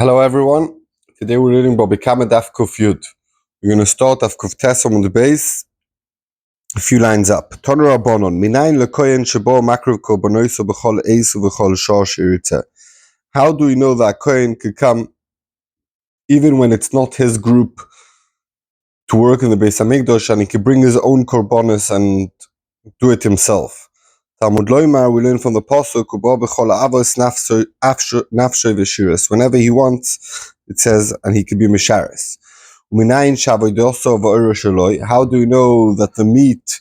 Hello everyone. Today we're reading Bobikama Daf Kuf Yud. We're going to start off Kuf Tesam on the base, a few lines up. Toner Rabbanon, Minayin lekoyen shebo makriv korbanos b'chol eis b'chol shor shiritze. How do we know that kohen could come even when it's not his group to work in the Beis Hamikdash, and he could bring his own korbanos and do it himself? Talmud Loimar, we learn from the pasuk ubo b'chol avos nafsho v'shiras. Whenever he wants, it says, and he could be misharis. How do we know that the meat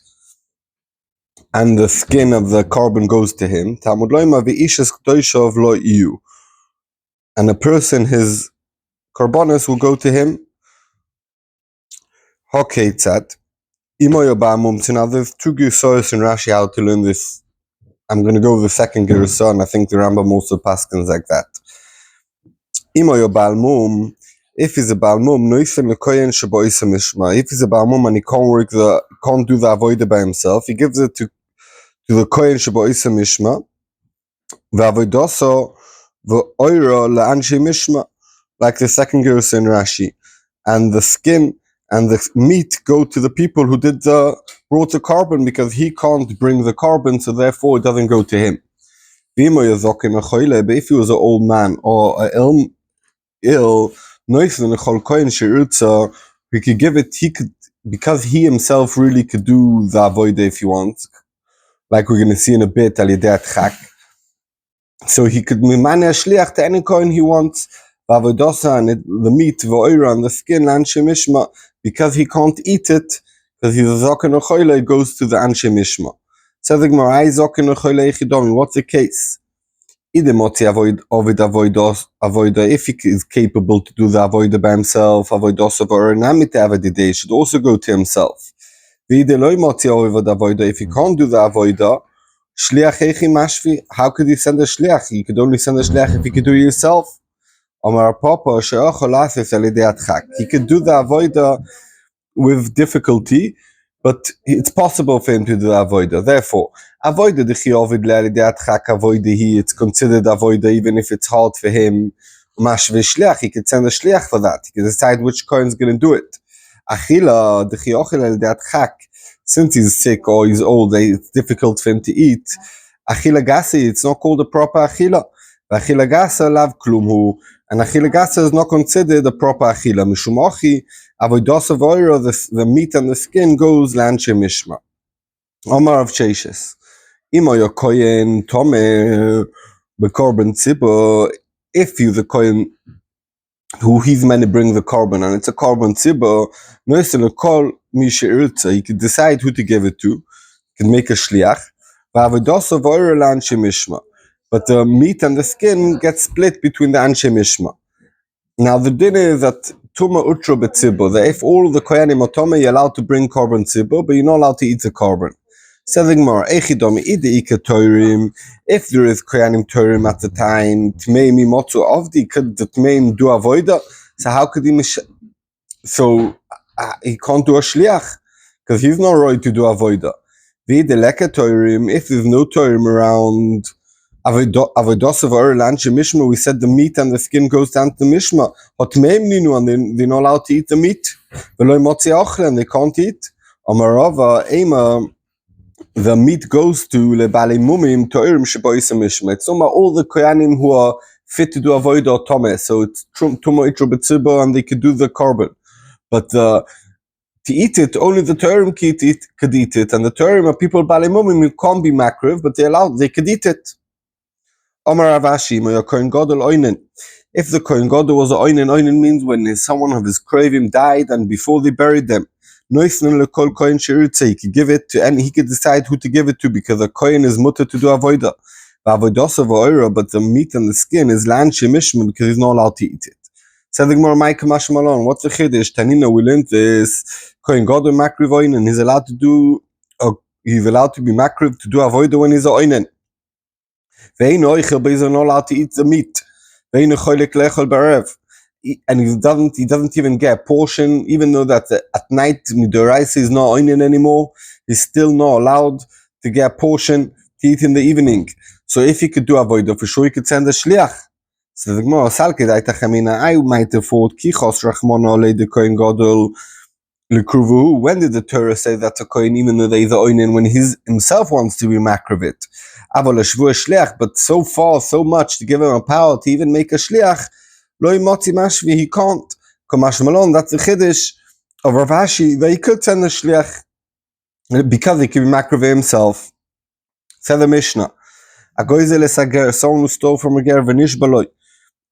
and the skin of the carbon goes to him? And a person, his carbonis will go to him. Now there's two girsas in Rashi how to learn this. I'm going to go with the second girsa, and I think the Rambam also paskins like that. If he's a Balmum, if he's a Balmum and he can't do the avodah by himself, he gives it to the Kohen Sheboisa Mishma, Vavodoso V'oira La'anshi Mishma, like the second girsa in Rashi. And the skin and the meat go to the people who brought the carbon, because he can't bring the carbon, so therefore it doesn't go to him. But if he was an old man or ill, he could give it, because he himself really could do the avodah if he wants, like we're going to see in a bit, so he could mimane a shliach to any coin he wants, and the meat, and the skin, because he can't eat it, because he's a zoken or it goes to the anshe mishma. What's the case? If he is capable to do the avodah by himself, it should also go to himself. If he can't do the avodah, how could he send a shliach? He could only send a shliach if he could do it himself. He could do the avodah with difficulty, but it's possible for him to do the avodah. Therefore, avodah it's considered avodah even if it's hard for him. He could send a shliach for that. He can decide which kohen is going to do it. Since he's sick or he's old, it's difficult for him to eat. Achila gasi, it's not called a proper achila. Achila gasa lav klumhu, and achila gasa is not considered a proper achila. Mishumachi avodos avoira, the meat and the skin goes lanshe mishma. Omar of Cheishes. Imo yo kohen tome bekorban tzibur. If you the kohen who he's meant to bring the carbon, and it's a carbon tzibur, noisen a call mishe irtza. He could decide who to give it to. He can make a shliach. V'avodos avoira lanshe mishma. But the meat and the skin get split between the anshe mishma. Now the din is that tuma utro betzibur, that if all the koyanim are tuma, you're allowed to bring carbon tzibur, but you're not allowed to eat the carbon. If there is koyanim torim at the time, tmei mimotzu avdi, could the tmeim do avoida? So how could he he can't do a shliach, because he's not right to do avoida. If there's no torim around, we said the meat and the skin goes down to the mishma. And they're not allowed to eat the meat. And they can't eat. The meat goes to lebali mumim toirim sheboisa mishma. It's about all the koyanim who are fit to do avodah or tomeh. So it's tumo itro betzibur, and they could do the carbon. But to eat it, only the toirim could eat it. And the toirim are people bali mumim who can't be makriv, but they could eat it. If the Kohen Gadol was an oinen means when someone of his krovim died and before they buried them, he could give it to, and he could decide who to give it to, because a kohen is mutter to do avodah. But the meat and the skin is lanshe mishma, because he's not allowed to eat it. What's the chiddush? Tanina, we learned this Kohen Gadol makriv oinen. He's allowed to be makriv to do avodah when he's an oinen. He's not allowed to eat the meat. And he doesn't even get a portion, even though that at night midoraisa is not onion anymore. He's still not allowed to get a portion to eat in the evening. So if he could do avodah, for sure he could send a shliach. So the Gemara Salke daita chamina I might afford kichos rachmona le de kohen gadol lekruvu. When did the Torah say that a kohen, even though they the oinen, when he himself wants to be makravit? Aval a shvu shliach, but so far, so much to give him a power to even make a shliach, lo imotzi mashvi, he can't. Kamash malon, that's the chiddush of Rav Ashi, that he could send a shliach because he could be makravit himself. Said the Mishnah, a goizel es a ger, someone who stole from a ger v'nish baloi,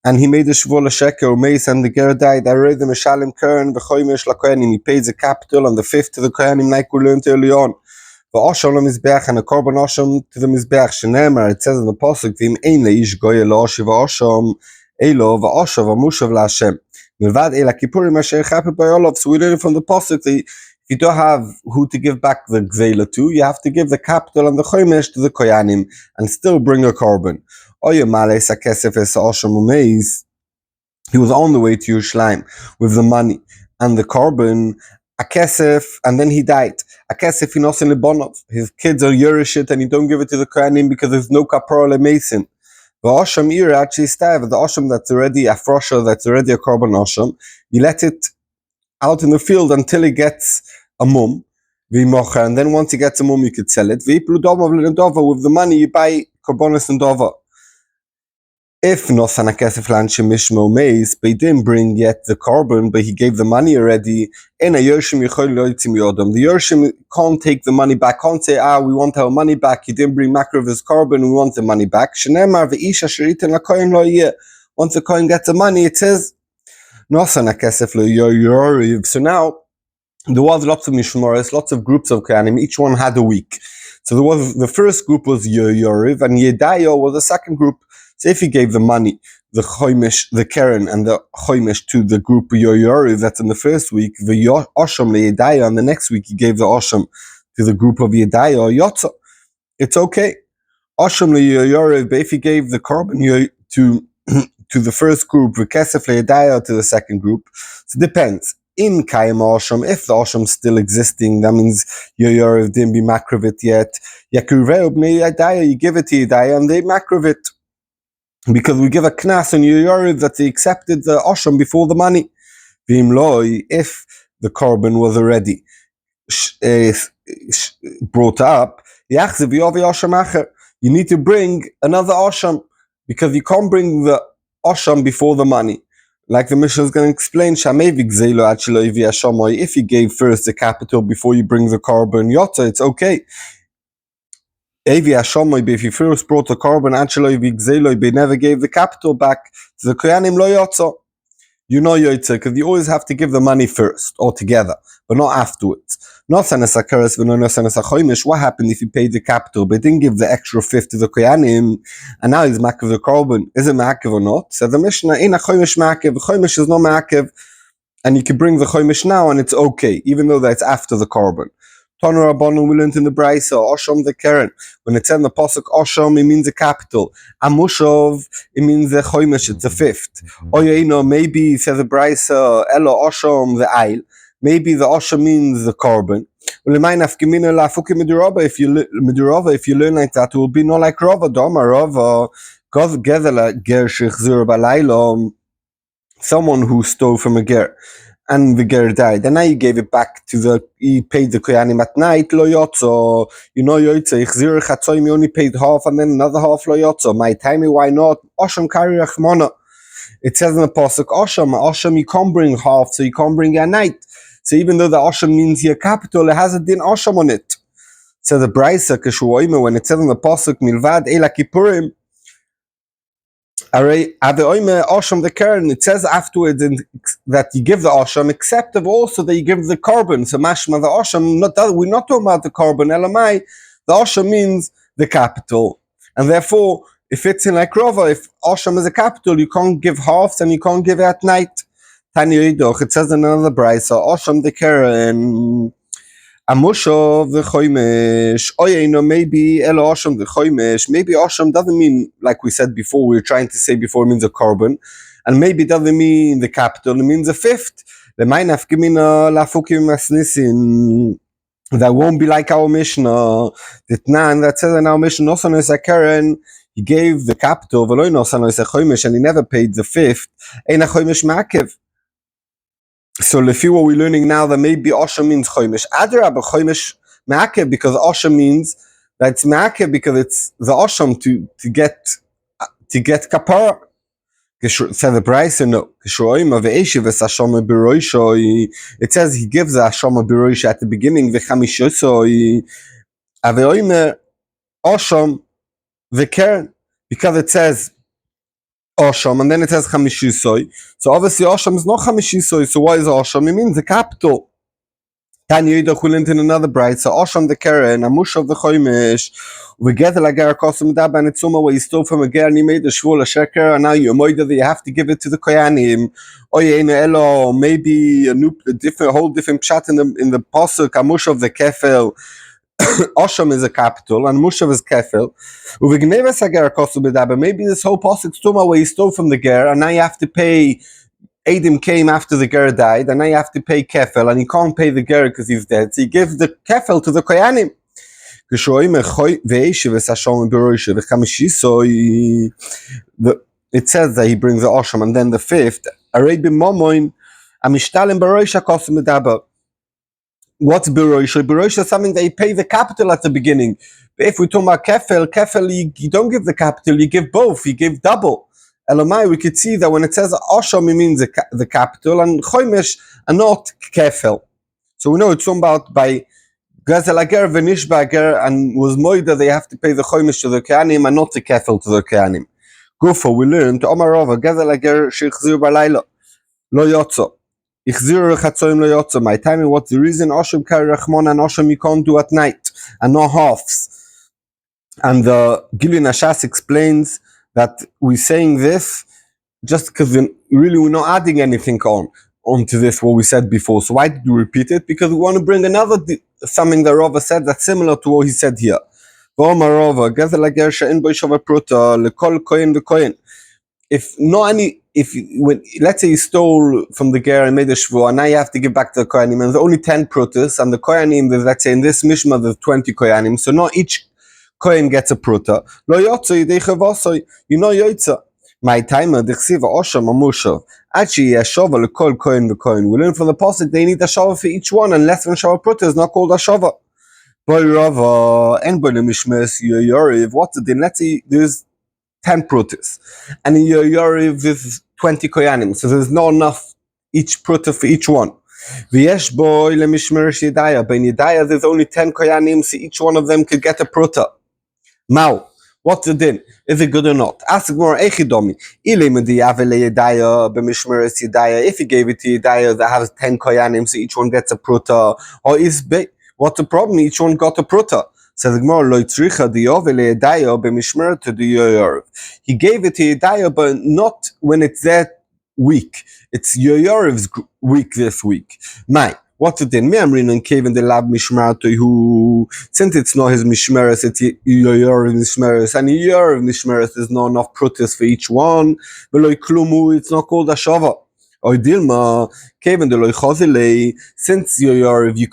and he made a shvul a sheker umeis, and the ger died. I read the Mishalim Kern v'choymesh lakoyanim. He paid the capital and the fifth to the koyanim, like we learned early on. V'osham lemizbeach, and a korban osham to the mizbeach. Shenemar, it says in the pasuk, v'im ein leish goy eloshi v'osham elo v'oshav v'mushav laHashem. Milvad ela kippurim asher chapet b'yolov. So we learn from the pasuk that if you don't have who to give back the gzeila to, you have to give the capital and the choymesh to the koyanim and still bring a korban. He was on the way to Yerushalayim with the money and the korban, a kesef, and then he died. A kesef inosin lebonov. His kids are yerishit, and you don't give it to the kohanim because there's no kapara lemesim. The osham ira actually stav. The osham that's already a frosha, that's already a korban osham. You let it out in the field until it gets a mum, and then once it gets a mum, you could sell it. With the money, you buy korbanos and dova. If Nosan HaKesef L'Anshim Mishmo Meis, but he didn't bring yet the korban, but he gave the money already, in a Yershim Yechol Lo Yitzim Yodam. The Yershim can't take the money back, can't say, we want our money back, he didn't bring Makar of his korban, we want the money back. Shenemar V'Ish Asher Yitin LaKohen Lo Yeh. Once the Kohen gets the money, it says, Nosan HaKesef Lo Yoriv. So now, there was lots of Mishmoros, lots of groups of Kohanim, each one had a week. So there was, the first group was Yoriv, and Yedayo was the second group. So if he gave the money, the choymesh, the keren, and the choymesh to the group Yoyori, that's in the first week, the osham le'yedaya, and the next week he gave the osham to the group of Yedaya or Yotza, it's okay. Osham le'yoyori, but if he gave the korban to the first group, the kesef le'yedaya to the second group, so it depends. In Kayim Osham, if the Osham is still existing, that means Yoyori didn't be makravit yet. Yakurveu b'nei Yedaya, you give it to Yedaya and they makravit. Because we give a knas on Yoyoriv that they accepted the osham before the money. If the korban was already brought up, you need to bring another osham, because you can't bring the osham before the money. Like the Mishnah is going to explain, if you gave first the capital before you bring the korban yotza, it's okay. If you first brought the korban, they never gave the capital back to the koyanim lo yotza. You know yotza, because you always have to give the money first, altogether, but not afterwards. What happened if you paid the capital, but didn't give the extra fifth to the koyanim, and now he's ma'akev the korban? Is it ma'akev or not? So the Mishnah, in a choymesh ma'akev, the choymesh is not ma'akev, and you can bring the choymesh now, and it's okay, even though that's after the korban. Toner Rabbanon, we learned in the Brisa, Osham the Keren. When it's in the Pasuk Osham, it means a capital. Amushov, it means the Choymesh, it's a fifth. Oyeno, maybe, says the Brisa, Elo Osham the Ail. Maybe the Osham means the korban. Well, if you learn like that, it will be not like Rava. Doma Rava, Gov Gedela Gershich Zur Balailom, someone who stole from a ger. And the ger died, and now you gave it back to he paid the koyanim at night, lo yotzo, you know yotze, ichzir chatzoim, you only paid half, and then another half lo yotzo, my time, why not? Osham kari rachmona. It says in the pasuk, Osham, you can't bring half, so you can't bring a night. So even though the Osham means your capital, it has a din Osham on it. So the Brisa, when it says in the pasuk, milvad ela kippurim, Aray Ave Osham the Keren, it says afterwards that you give the Osham, except also that you give the korban. So mashma the Osham, we're not talking about the korban, elamai, the Osham means the capital. And therefore, if it's in like Rava, if Osham is a capital, you can't give halves and you can't give it at night. Tanya Yidoch, it says in another Brisa, Osham the Keren, Amushov the choymesh. Maybe Elo Osham the choymesh. Maybe Osham doesn't mean, like we said before, we were trying to say before, it means a korban, and maybe it doesn't mean the capital, it means a fifth. That won't be like our Mishnah. That says in our Mishnah, Nosan is a Keren. he gave the capital, and he never paid the fifth, ein choimish ma'akev. So lefi what we're learning now, that maybe Osha means choimish. Adrabah, choimish ma'akev, because Osha means that it's ma'akev because it's the Osham to get kapara. Said the price no. It says he gives a Shama Biroisha at the beginning, Vechamishoso, Aveoime Osham Vekern, because it says Osham and then it says Chamishisoi. So obviously Osham is not Chamishisoi, so why is Osham? It means the capital. Tanya Yidachulint in another bright, so Osham the Keren, Amush of the Choimish, we get the Lagar Kosum Dab and it's where you stole from a girl and you made the Shvul a Sheker, and now you're moida that you have to give it to the Koyanim. Elo, maybe a whole different pshat in the Posuk, Amush of the Kefel. Osham is a capital and Mushav is Kefel. Maybe this whole Posuk Stuma where you stole from the Ger and now you have to pay. Adim came after the ger died, and now you have to pay kefel, and he can't pay the ger because he's dead, so he gives the kefel to the koyanim. It says that he brings the osham, and then the fifth. What's Biroisha? Biroisha is something that you pay the capital at the beginning. But if we talk about kefel, you don't give the capital, you give both, you give double. Elamai, we could see that when it says Osham, it means the capital, and Choimish are not kefel. So we know it's about by Gezel Ager, Venishba Ager, and was moida they have to pay the Choimish to the Koyanim and not the kefel to the Koyanim. Gufo, we learned, Omarova, Gezel Ager, Shechzir Balayla, Lo Yotzo. Ichzir Chatzoim Lo Yotzo. My timing, what's the reason? Osham Kari Rachmon and Osham you can't do at night, and no halves. And the Gilin Ashas explains that we're saying this just because we're not adding anything onto this what we said before. So why did we repeat it? Because we want to bring another something that Rava said that's similar to what he said here. Let's say you stole from the ger and made a shvur, and now you have to give back to the koyanim, and there's only 10 prutas, and the koyanim, let's say in this mishma there's 20 koyanim, so not each Kohen gets a pruta. Lo yotzo yidei chavosoi. You know yotza. My timer dechsiva osham amushav. Actually, a shova lekol kohen v'kohen. We learn from the pasuk they need a shova for each one, and less than shova pruta is not called a shova. Boy Rava and boy lemishmes yoyoriv. What's the din? Let's say there's 10 prutas, and in yoyoriv is 20 koyanim, so there's not enough each pruta for each one. V'yesh boy lemishmeres yedaya. But in yedaya there's only 10 koyanim, so each one of them could get a pruta. Now, what's the din? Is it good or not? Ask more Echidomi. If he gave it to Yedaya that has 10 koyanim, so each one gets a pruta, or is what's the problem? Each one got a pruta. Says the Gemara, Lo tzricha diyov Yedaya b'mishmer to the Yoyoriv. He gave it to Yedaya, but not when it's that week. It's Yoyoriv's week this week. What's it in? Me amrin and Kevin the lab mishmarato who since it's not his mishmeres, it's your mishmeres, and your mishmeres is not enough protest for each one. Veloy klumu, it's not called a shava. Or Dilma, Kevin the loy chazile, since you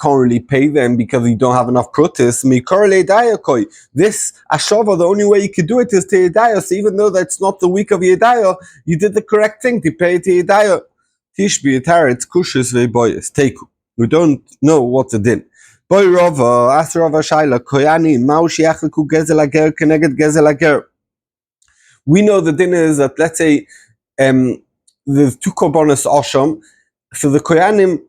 can't really pay them because you don't have enough protests, me korele dayakoi. This ashava, the only way you could do it is to Yedaya. So even though that's not the week of Yedaya, you did the correct thing to pay to Yedaya. Tishbi etar, it's kushus veiboyes, teku. We don't know what's the din. Boy Rava, ask Rava Shaila, Koyani, Maushi Achliku Gezel Ager, Keneged Gezel Ager. We know the din is that, let's say, there's 2 korbanos Osham, so the Koyanim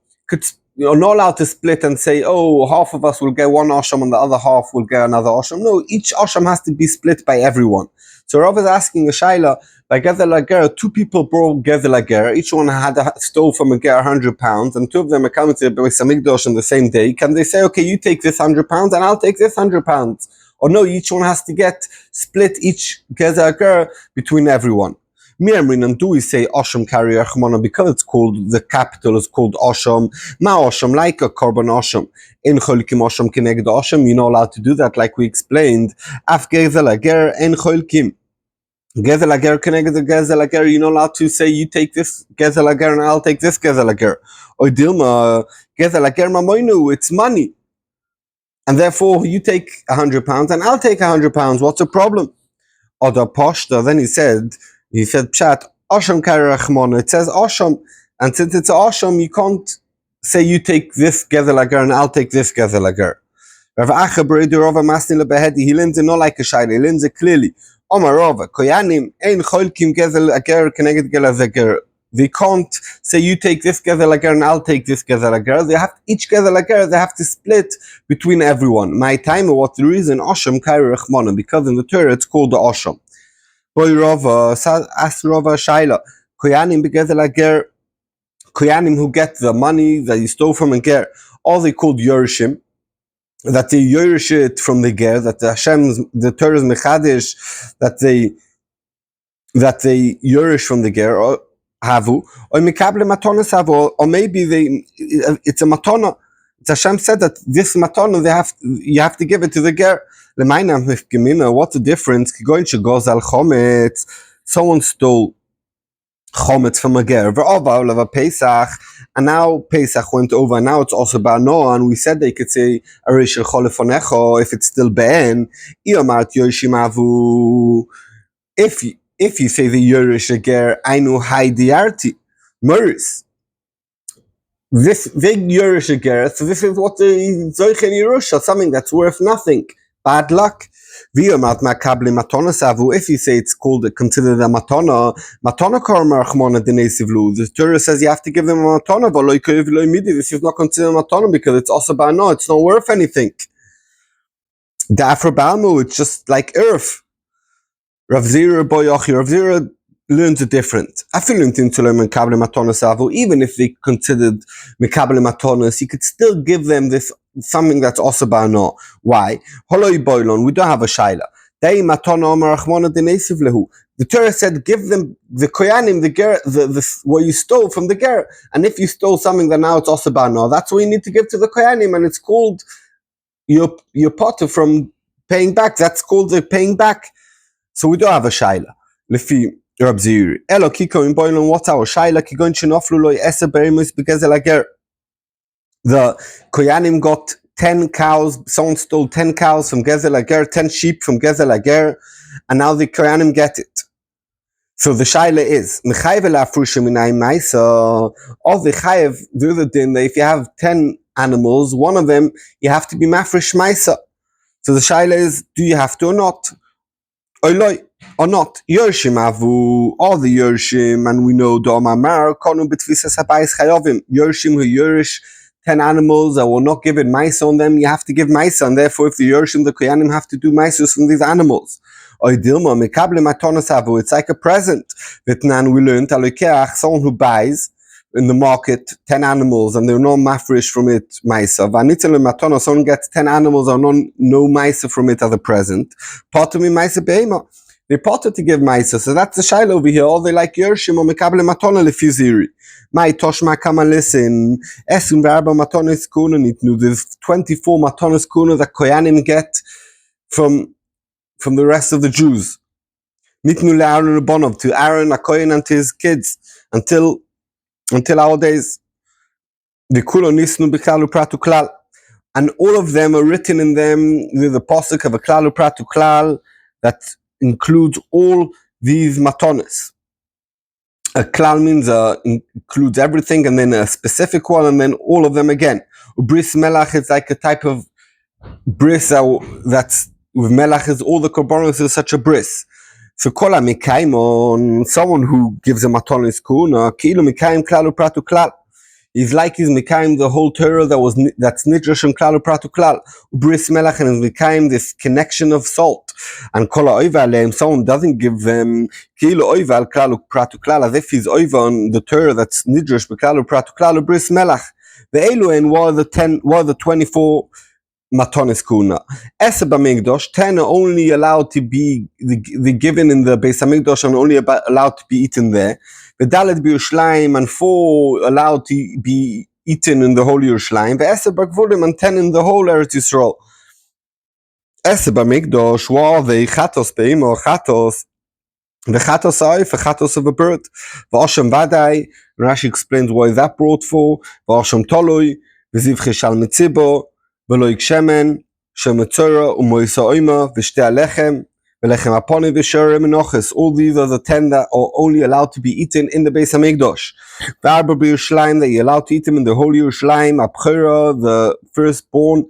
are not allowed to split and say, oh, half of us will get one Osham and the other half will get another Osham. No, each Osham has to be split by everyone. So Rav is asking a Shaila, by Gezel Ager, 2 people brought Gezel Ager, each one stole from a ger 100 pounds, and 2 of them are coming to the Beis Hamikdash on the same day. Can they say, okay, you take this 100 pounds and I'll take this 100 pounds? Or no, each one has to get split each Gezel Ager between everyone. Me Amrin and do we say Osham Kari Achmona because it's called, the capital is called Osham. Ma Osham, like a korban Osham. In Cholkim Osham Keneged Osham, you're not allowed to do that, like we explained. Af Gezel Ager en Cholkim. Gezel Ager Keneged the Gezel Ager, you're not allowed to say you take this Gezel Ager and I'll take this Gezel Ager. Or Dilma, Gezel Ager Mamoinu, it's money. And therefore you take 100 pounds and I'll take 100 pounds. What's the problem? Oder Poshta, then he said Pshat, Asham Kaira Rachmona. It says Asham, and since it's Asham, you can't say you take this Gezel Agar and I'll take this Gezel Agar. Rav Acha Beredu Rava Masnila Behedi, he learns it not like a Shaila, he learns it clearly. Omar Rava, Koyanim, Ein Cholkim Gezel Agar Keneged Gezel Agar. They can't say you take this Gezel Agar and I'll take this Gezel Agar. They have each Gezel Agar, they have to split between everyone. My time, what's the reason? Asham Kaira Rachmona, because in the Torah it's called the Asham. Boy Rava, ask Rava Shaila, Koyanim Begezel Agar, Koyanim who get the money that you stole from a ger, all they called Yerushim, that they Yerush it from the ger, that the Torah's Mechadish, that they Yerush from the ger, or Havu, or Mikable Matonas Havu, or maybe it's a Matona. It's Hashem said that this Matona, you have to give it to the ger. What's the difference? Someone stole Chometz from a ger, Pesach, and now Pesach went over, and now it's also Ba'ano, and we said they could say Arish Cholefonecho if it's still Ben, Iomat Yoshimavu. If you say the Yorish a ger, Ainu Hai Diarti, Muris. This big Yorish a ger, so this is what the Zoichen Yerusha, something that's worth nothing. Bad luck. If you say it's called considered a matona korma rachmona d'neisivlu, the Torah says you have to give them a matona, but this is not considered a matona because it's also ba'ano, it's not worth anything. The Afrobalmu, it's just like earth. Rav Zira boyochi, Rav Zira learns it different. Even if they considered mekabel matonas, you could still give them this something that's also ba'ano. Why? Holoi boilon, we don't have a shaila. Dei matona omer rachmona d'neisiv lehu. The Torah said, give them the koyanim, the ger, the what you stole from the ger. And if you stole something, then now it's also ba'ano. That's what you need to give to the koyanim, and it's called your potter from paying back. That's called the paying back. So we don't have a shaila. Lefi Rab Ziri. Elo kiko in boilon, what's our shaila? Kigon shenoflu loy esa berimus begezel ager. The Koyanim got 10 cows, someone stole 10 cows from Gezel Ager, 10 sheep from Gezel Ager, and now the Koyanim get it. So the shaila is, Mechayev elafrusha minay maisa, of the chayev, the other din, that if you have 10 animals, one of them, you have to be mafresh maisa. So the shaila is, do you have to or not? Oiloi, or not? Yershim avu, all the Yershim, and we know, Domamar, konu betvisas habayis chayovim, Yershim who Yerish 10 animals that will not give it maisa on them, you have to give maisa, and therefore if the Yershim, the Koyanim have to do maisa from these animals. It's like a present. Vitnan, we learned, someone who buys in the market 10 animals and they're no mafresh from it maisa. Someone gets 10 animals or no maisa from it as a present. Potami maisa behema. They potted to give maisa, so that's the shaila over here. All they like Yershim or mekable matona lefiziri. My toshma come and listen. Esum verba matonis kuna nitnu. There's 24 matonis kuna that Koyanim get from the rest of the Jews. Nitnu le'Aaron Rabbanov, to Aaron, a Kohen, and to his kids until our days. The kulo nisnu b'klalu pratu klal, and all of them are written in them with the posuk of a klalu pratu klal that includes all these matonis. A klal means includes everything, and then a specific one, and then all of them again. Bris melach is like a type of bris that's with melach is all the korbanos is such a bris. So kol ha-mikayim on someone who gives a matonis kuna, kilu mikayim klal upratu klal. He's like he's mikayim the whole Torah that's nidrash and klal upratu klal. Bris melach and is mikayim this connection of salt. And kol ha-oiva aleim, someone doesn't give them kilu oiva al klal upratu klal, as if he's oiva on the Torah that's nidrash beklal upratu klal bris melach. The eluin were the 24 matonis kuna. Esa b'migdosh, 10 are only allowed to be the given in the Beis Hamikdosh and only allowed to be eaten there. The Dalet b'Yerushalayim, and 4 allowed to be eaten in the whole Yerushalayim. The Esa b'Gvulim, and 10 in the whole Eretz Yisrael. Esa b'migdosh, while the chatos be'imo chatos, the chatos oif, the chatos of a bird. V'oshem vadai, Rashi explains why that brought for. V'oshem toloi, v'ziv cheshal mitzibo, ולא יקשמן, שמצורה ומויסה אימה ושתי הלחם Velechem aponi v'shorim menoches. All these are the 10 that are only allowed to be eaten in the Beis Hamikdash. V'arba b'Yerushalayim, that you're allowed to eat them in the Holy Yerushalayim. Abchira, the firstborn.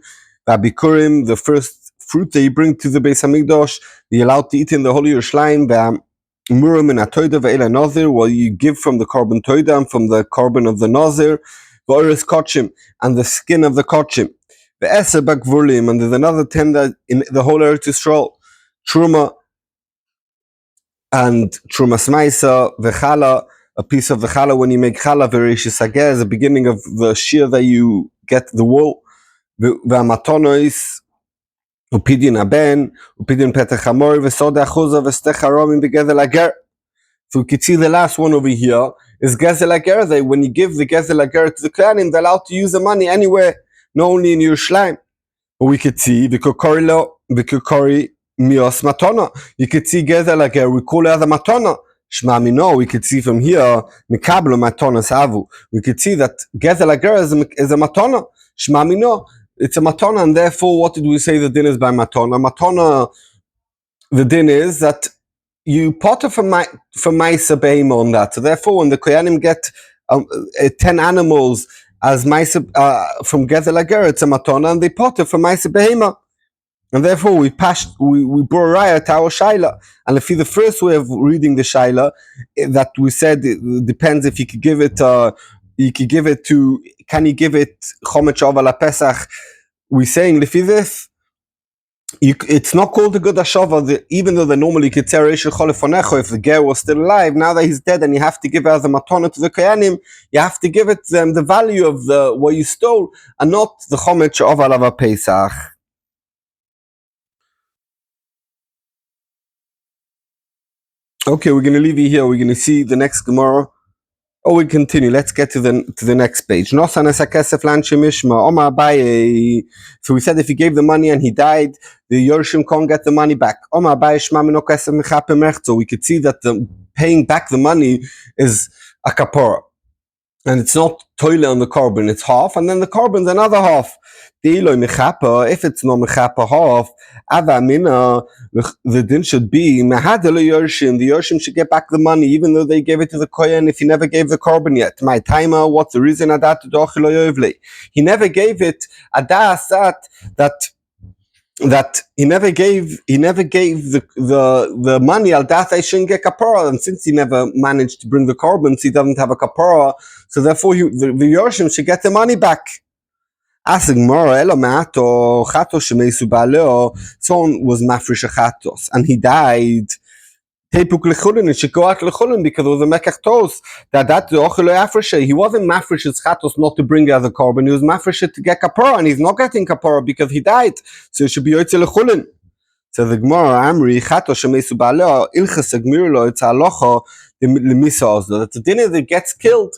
V'abikurim, the first fruit that you bring to the Beis Hamikdash. You're allowed to eat in the Holy Yerushalayim. V'amurim in atoida ve'ela nazir, what you give from the korban toida and from the korban of the nazir. V'oris kochim, and the skin of the kochim. Ve'eser bakvulim, and there's another 10 that in the whole Eretz Yisrael. Truma and Truma Smaisa, Vechala, a piece of the challah when you make challah, Vereshis Hageh, is the beginning of the shear that you get the wool. Ve'amatonois, Upidin Aben, Upidin Petach Hamor, Ve'soda Achuza, Ve'stech Haromim Begezel Hager. So we can see the last one over here is Gezel Hager. When you give the Gezel Hager to the Kohanim, they're allowed to use the money anywhere, not only in Yerushalayim. But we could see, V'kokori Mios Matona. You could see Gezel Hager, we call it as a Matona. Shma Mino, we could see from here, Mikablo Matona Savu. We could see that Gezel Hager is a Matona. Shma Mino, it's a Matona, and therefore, what did we say the din is by Matona? Matona, the din is that you potter from Maisa Behema on that. So therefore, when the Koyanim get 10 animals as Maisa from Gezel Hager, it's a Matona, and they potter from Maisa Behema. And therefore, we brought Raya to our Shaila. And if the first way of reading the Shaila, that we said it depends if you could give it, can you give it Chomech Oval Pesach? We're saying, this, it's not called a good Ashava, even though they normally could say if the Ger was still alive. Now that he's dead and you have to give it as a matana to the Koyanim, you have to give it them the value of what you stole and not the Chomech Oval Pesach. Okay, we're going to leave it here. We're going to see the next Gemara. Oh, we continue. Let's get to the next page. So we said if he gave the money and he died, the Yorshim can't get the money back. So we could see that the paying back the money is a kapara. And it's not toile on the korban, it's half, and then the korban's another half. If it's not mechapa half, the din should be the Yorshim should get back the money, even though they gave it to the kohen if he never gave the korban yet. My timer, what's the reason? He never gave it that he never gave the money al dat I shouldn't get kapara, and since he never managed to bring the korban, he doesn't have a kapara, so therefore the Yorshim should get the money back. Someone was mafresh a chatos and he died. It should go out lechulin because it was a mekach tos. He wasn't mafresh chatos not to bring out the korban. He was mafresh to get kapara, and he's not getting kapara because he died. So it should be yotze lechulin. So the Gemara Amri chatos shemesu ba'aleh ilches agmirlo it's halacha lemisa that the dinner that gets killed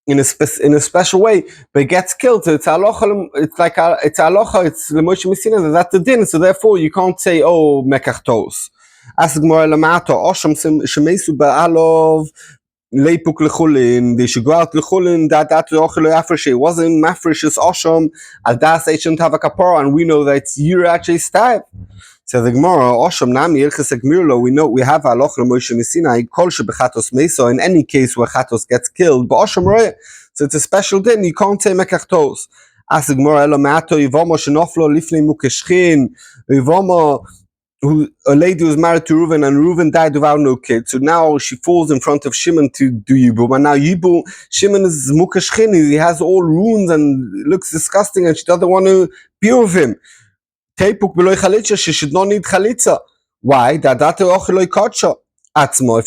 in a special way, but it gets killed. So it's halacha. It's halacha. It's lemoshe misina. That's the din. So therefore, you can't say mekach tos. As Gemara lamato osham shemesu ba'alov leipuk lechulin. They should go out lechulin. That ochel afresh. It wasn't mafresh osham. Al das they shouldn't have a kapara, and we know that it's year actually stab. So the Gemara osham nami ilches agmirlo. We know we have halacha lemoshe misina. Kol shebechatos meso. In any case where chatos gets killed, but osham roya. So it's a special din. You can't say mekach tos. As the Gemara lamato yivomo shenoflo lifnei mukeshchin yivomo. A lady was married to Reuven, and Reuven died without no kids. So now she falls in front of Shimon to do Yibum. And now Shimon is mukashchini. He has all wounds and looks disgusting, and she doesn't want to be with him. Teipuk beloy chalitza. She should not need chalitza. Why? If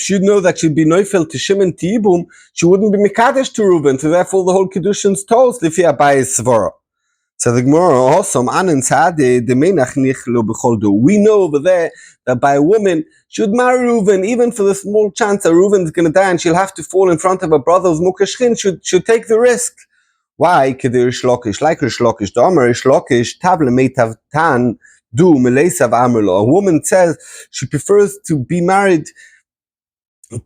she'd know that she'd be noifel to Shimon to Yibum, she wouldn't be mikadesh to Reuven. So therefore, the whole kiddushin's toast if he abayis svara. So the Gemara awesome we know over there that by a woman should marry Reuven, even for the small chance that Reuven is going to die and she'll have to fall in front of her brother's mukashchin, should take the risk. Why? Kedir shlokish, like shlokish, the Amar shlokish tavle meitav tan du meleisav amerlo. A woman says she prefers to be married,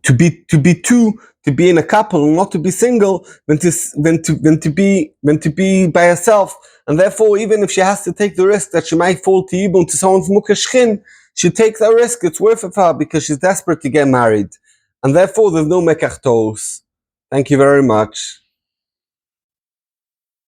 to be in a couple, not to be single, than to be by herself. And therefore, even if she has to take the risk that she might fall to Yibum to someone's mukashchin, she takes a risk. It's worth it for her because she's desperate to get married. And therefore, there's no mekach tos. Thank you very much.